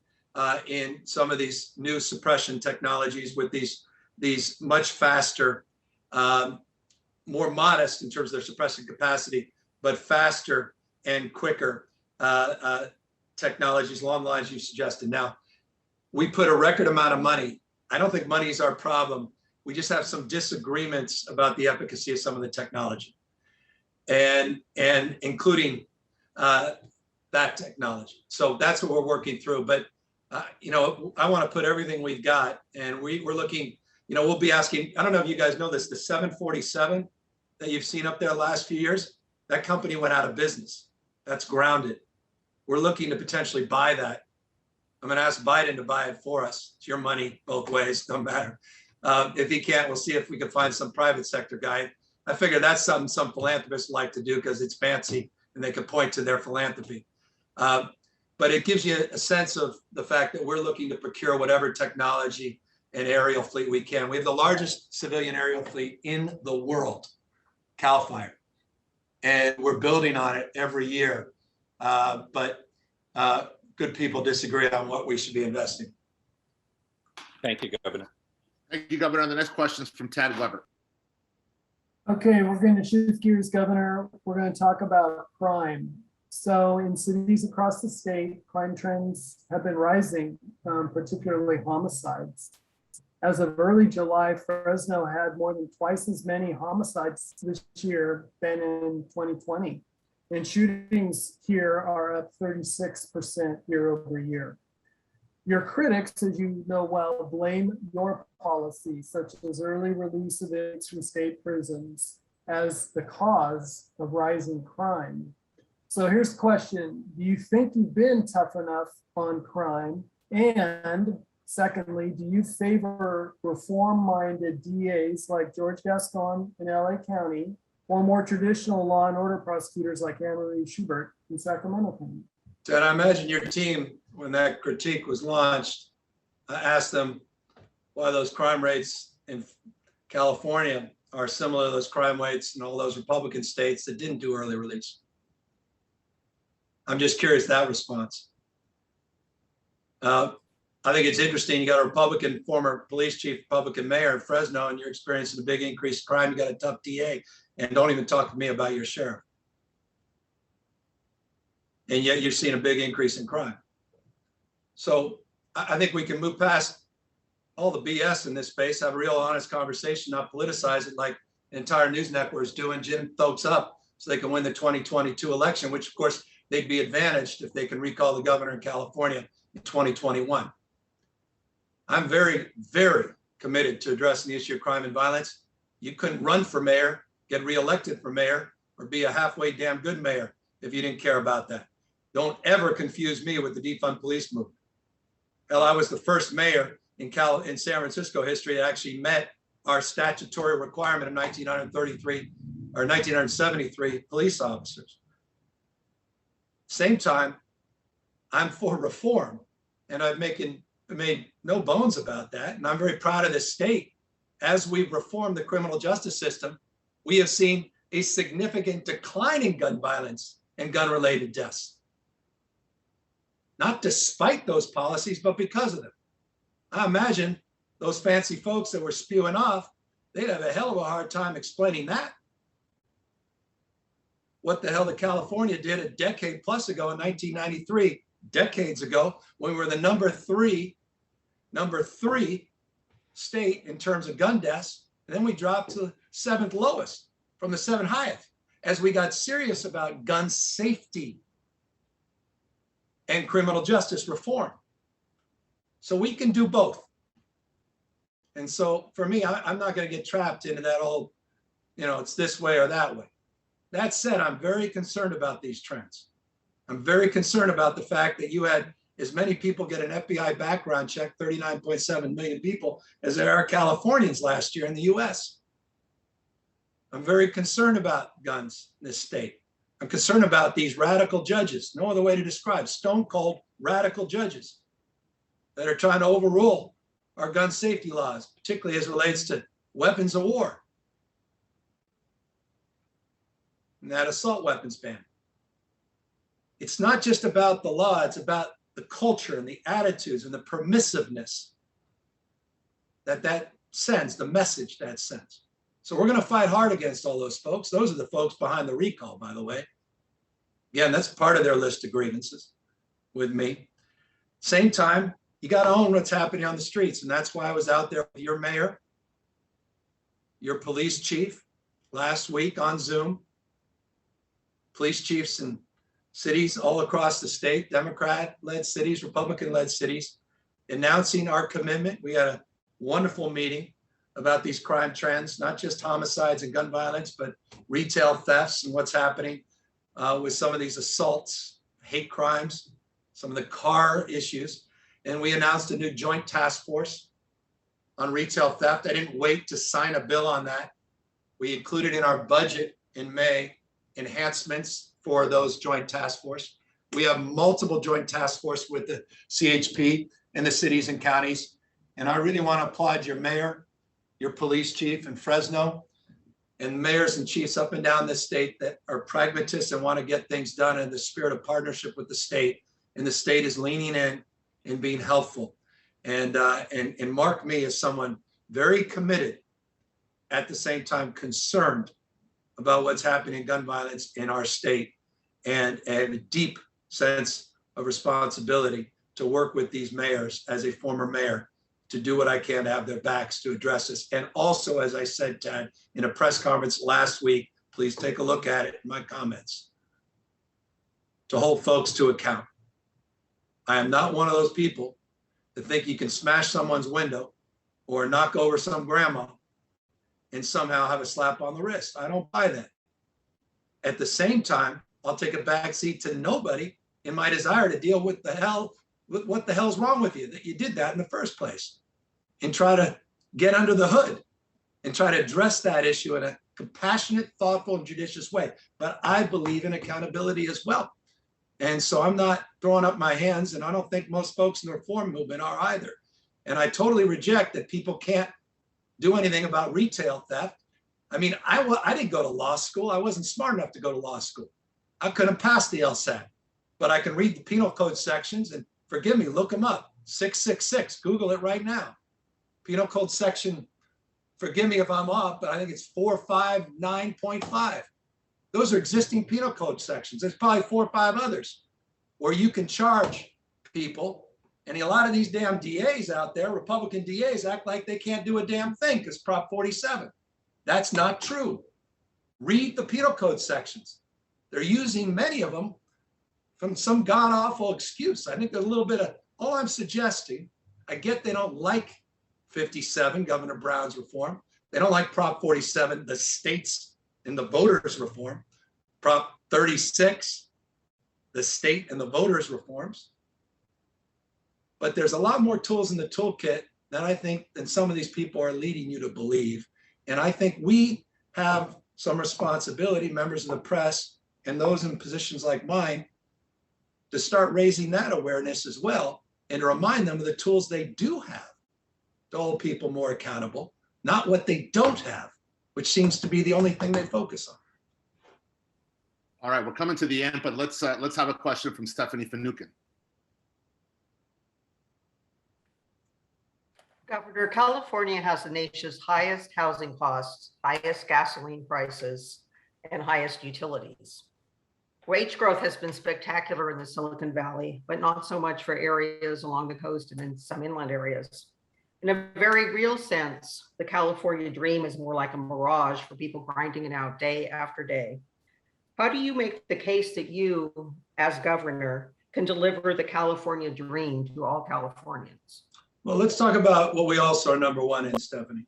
in some of these new suppression technologies with these much faster, more modest in terms of their suppressing capacity, but faster and quicker technologies along the lines you suggested. Now, we put a record amount of money. I don't think money is our problem. We just have some disagreements about the efficacy of some of the technology, and including that technology. So that's what we're working through. But I want to put everything we've got, and we're looking. We'll be asking. I don't know if you guys know this. The 747 that you've seen up there the last few years, that company went out of business. That's grounded. We're looking to potentially buy that. I'm going to ask Biden to buy it for us. It's your money both ways, no matter. If he can't, we'll see if we can find some private sector guy. I figure that's something some philanthropists like to do because it's fancy and they can point to their philanthropy. But it gives you a sense of the fact that we're looking to procure whatever technology and aerial fleet we can. We have the largest civilian aerial fleet in the world, CAL FIRE, and we're building on it every year. But good people disagree on what we should be investing. Thank you, Governor. Thank you, Governor. The next question is from Tad Weber. Okay, we're going to shift gears, Governor. We're going to talk about crime. So in cities across the state, crime trends have been rising, particularly homicides. As of early July, Fresno had more than twice as many homicides this year than in 2020. And shootings here are up 36% year over year. Your critics, as you know well, blame your policies, such as early release of inmates from state prisons, as the cause of rising crime. So here's the question. Do you think you've been tough enough on crime? And secondly, do you favor reform-minded DAs like George Gascon in LA County, or more traditional law and order prosecutors like Anne-Marie Schubert in Sacramento County? Ted, I imagine your team, when that critique was launched, asked them why those crime rates in California are similar to those crime rates in all those Republican states that didn't do early release. I'm just curious that response. I think it's interesting. You got a Republican, former police chief, Republican mayor in Fresno, and you're experiencing a big increase in crime. You got a tough DA, and don't even talk to me about your sheriff. And yet you're seeing a big increase in crime. So I think we can move past all the BS in this space, have a real honest conversation, not politicize it like the entire news network is doing, gin folks up so they can win the 2022 election, which of course they'd be advantaged if they can recall the governor in California in 2021. I'm very, very committed to addressing the issue of crime and violence. You couldn't run for mayor, get reelected for mayor, or be a halfway damn good mayor if you didn't care about that. Don't ever confuse me with the defund police movement. Hell, I was the first mayor in San Francisco history that actually met our statutory requirement of 1933 or 1973 police officers. Same time, I'm for reform, and I've made no bones about that. And I'm very proud of this state. As we've reformed the criminal justice system, we have seen a significant decline in gun violence and gun-related deaths. Not despite those policies, but because of them. I imagine those fancy folks that were spewing off, they'd have a hell of a hard time explaining that. What the hell that California did a decade plus ago in 1993, decades ago, when we were the number three state in terms of gun deaths, and then we dropped to the 7th lowest from the 7th highest as we got serious about gun safety and criminal justice reform. So we can do both. And so for me, I'm not going to get trapped into that old, it's this way or that way. That said, I'm very concerned about these trends. I'm very concerned about the fact that you had as many people get an FBI background check, 39.7 million people, as there are Californians last year in the US. I'm very concerned about guns in this state. I'm concerned about these radical judges, no other way to describe, stone cold radical judges that are trying to overrule our gun safety laws, particularly as it relates to weapons of war and that assault weapons ban. It's not just about the law, it's about the culture and the attitudes and the permissiveness that sends, the message that sends. So we're going to fight hard against all those folks. Those are the folks behind the recall, by the way. Again, that's part of their list of grievances with me. Same time, you got to own what's happening on the streets. And that's why I was out there with your mayor, your police chief last week on Zoom, police chiefs in cities all across the state, Democrat-led cities, Republican-led cities, announcing our commitment. We had a wonderful meeting about these crime trends, not just homicides and gun violence, but retail thefts and what's happening with some of these assaults, hate crimes, some of the car issues. And we announced a new joint task force on retail theft. I didn't wait to sign a bill on that. We included in our budget in May enhancements for those joint task force. We have multiple joint task force with the CHP in the cities and counties. And I really want to applaud your mayor, your police chief in Fresno, and mayors and chiefs up and down this state that are pragmatists and want to get things done in the spirit of partnership with the state. And the state is leaning in and being helpful. And mark me as someone very committed, at the same time concerned about what's happening in gun violence in our state. and a deep sense of responsibility to work with these mayors as a former mayor to do what I can to have their backs to address this. And also, as I said, Tad, in a press conference last week, please take a look at it in my comments, to hold folks to account. I am not one of those people that think you can smash someone's window or knock over some grandma and somehow have a slap on the wrist. I don't buy that. At the same time, I'll take a backseat to nobody in my desire to deal with what the hell's wrong with you that you did that in the first place, and try to get under the hood and try to address that issue in a compassionate, thoughtful, and judicious way. But I believe in accountability as well. And so I'm not throwing up my hands, and I don't think most folks in the reform movement are either. And I totally reject that people can't do anything about retail theft. I mean, I didn't go to law school. I wasn't smart enough to go to law school. I couldn't pass the LSAT, but I can read the penal code sections, and forgive me, look them up. 666, Google it right now. Penal code section, forgive me if I'm off, but I think it's 459.5. Those are existing penal code sections. There's probably 4 or 5 others where you can charge people. And a lot of these damn DAs out there, Republican DAs, act like they can't do a damn thing because Prop 47. That's not true. Read the penal code sections. They're using many of them from some god-awful excuse. I think there's a little bit of, all I'm suggesting, I get they don't like 57, Governor Brown's reform. They don't like Prop 47, the states and the voters reform. Prop 36, the state and the voters reforms. But there's a lot more tools in the toolkit than I think than some of these people are leading you to believe. And I think we have some responsibility, members of the press and those in positions like mine, to start raising that awareness as well, and to remind them of the tools they do have to hold people more accountable, not what they don't have, which seems to be the only thing they focus on. All right, we're coming to the end, but let's have a question from Stephanie Finucane. Governor, California has the nation's highest housing costs, highest gasoline prices, and highest utilities. Wage growth has been spectacular in the Silicon Valley, but not so much for areas along the coast and in some inland areas. In a very real sense, the California dream is more like a mirage for people grinding it out day after day. How do you make the case that you, as governor, can deliver the California dream to all Californians? Well, let's talk about what we also are number one in, Stephanie.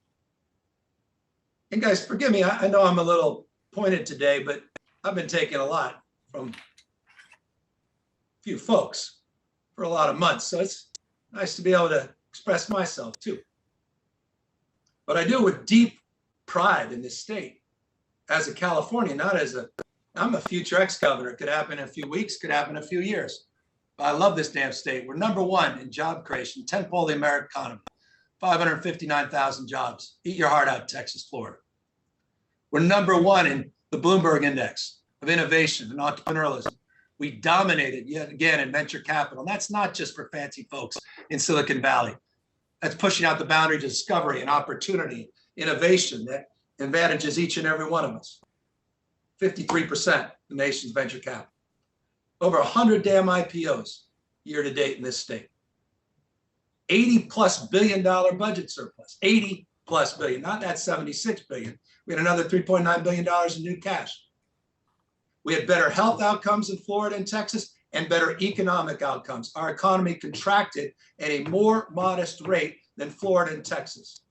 And guys, forgive me, I know I'm a little pointed today, but I've been taking a lot from a few folks for a lot of months. So it's nice to be able to express myself too. But I do it with deep pride in this state as a Californian, not as I'm a future ex-governor. It could happen in a few weeks, could happen in a few years. I love this damn state. We're number one in job creation, 10th the American economy, 559,000 jobs. Eat your heart out, Texas, Florida. We're number one in the Bloomberg Index of innovation and entrepreneurialism. We dominated yet again in venture capital. And that's not just for fancy folks in Silicon Valley. That's pushing out the boundary to discovery and opportunity, innovation that advantages each and every one of us. 53% the nation's venture capital. Over 100 damn IPOs year to date in this state. $80+ billion budget surplus. 80+ billion, not that 76 billion. We had another $3.9 billion in new cash. We had better health outcomes in Florida and Texas and better economic outcomes. Our economy contracted at a more modest rate than Florida and Texas.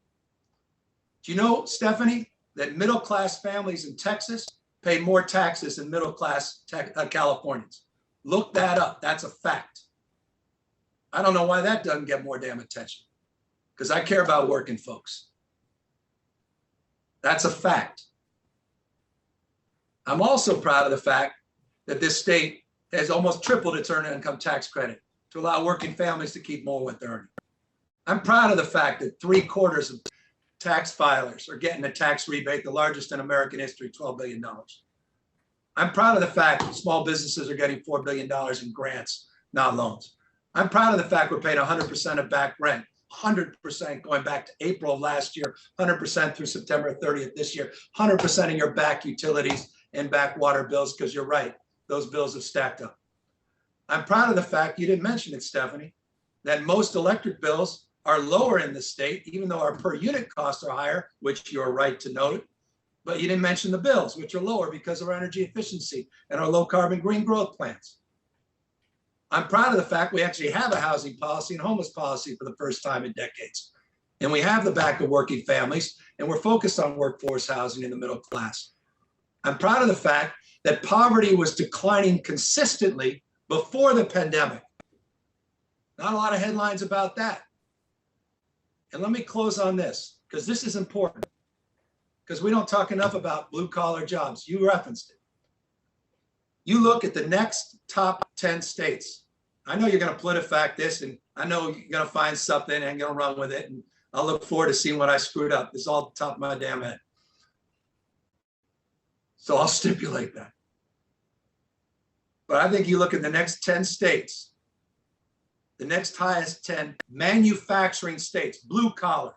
Do you know, Stephanie, that middle-class families in Texas pay more taxes than middle-class Californians? Look that up. That's a fact. I don't know why that doesn't get more damn attention, because I care about working folks. That's a fact. I'm also proud of the fact that this state has almost tripled its earned income tax credit to allow working families to keep more what they're earning. I'm proud of the fact that 3/4 of tax filers are getting a tax rebate, the largest in American history, $12 billion. I'm proud of the fact that small businesses are getting $4 billion in grants, not loans. I'm proud of the fact we're paying 100% of back rent, 100% going back to April of last year, 100% through September 30th this year, 100% in your back utilities and back water bills, because you're right. those bills have stacked up. I'm proud of the fact, you didn't mention it, Stephanie, that most electric bills are lower in the state, even though our per unit costs are higher, which you're right to note. But you didn't mention the bills, which are lower because of our energy efficiency and our low carbon green growth plans. I'm proud of the fact we actually have a housing policy and homeless policy for the first time in decades. And we have the back of working families, and we're focused on workforce housing in the middle class. I'm proud of the fact that poverty was declining consistently before the pandemic. Not a lot of headlines about that. And let me close on this, because this is important, because we don't talk enough about blue collar jobs. You referenced it. You look at the next top 10 states. I know you're going to PolitiFact this, and I know you're going to find something and going to run with it. And I'll look forward to seeing what I screwed up. It's all top of my damn head. So I'll stipulate that. But I think you look at the next 10 states, the next highest 10 manufacturing states, blue collar,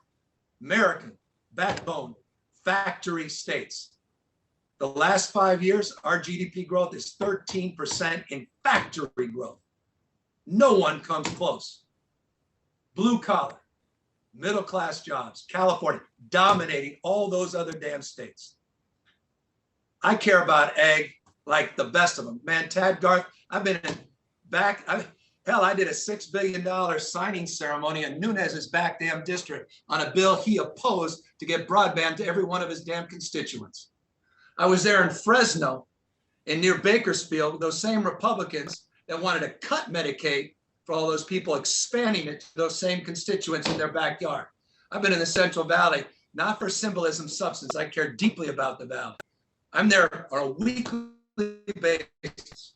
American, backbone, factory states. The last 5 years, our GDP growth is 13% in factory growth. No one comes close. Blue collar, middle class jobs, California, dominating all those other damn states. I care about ag like the best of them. Man, Tad Garth, I've been back. Hell, I did a $6 billion signing ceremony in Nunez's back damn district on a bill he opposed to get broadband to every one of his damn constituents. I was there in Fresno and near Bakersfield with those same Republicans that wanted to cut Medicaid for all those people, expanding it to those same constituents in their backyard. I've been in the Central Valley, not for symbolism, substance. I care deeply about the Valley. I'm there on a weekly basis,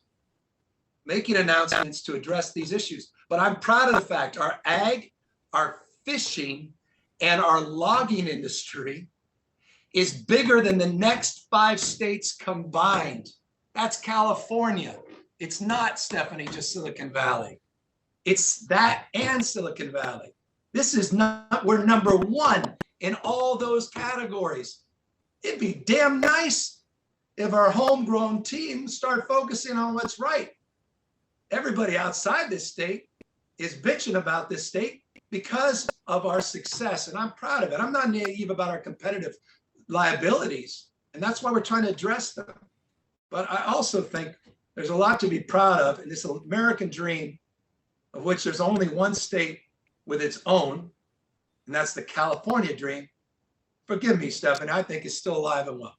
making announcements to address these issues. But I'm proud of the fact our ag, our fishing, and our logging industry is bigger than the next 5 states combined. That's California. It's not, Stephanie, just Silicon Valley. It's that and Silicon Valley. This is not, we're number 1 in all those categories. It'd be damn nice if our homegrown teams start focusing on what's right. Everybody outside this state is bitching about this state because of our success, and I'm proud of it. I'm not naive about our competitive liabilities, and that's why we're trying to address them. But I also think there's a lot to be proud of in this American dream, of which there's only one state with its own, and that's the California dream. Forgive me, Stephanie, I think it's still alive and well.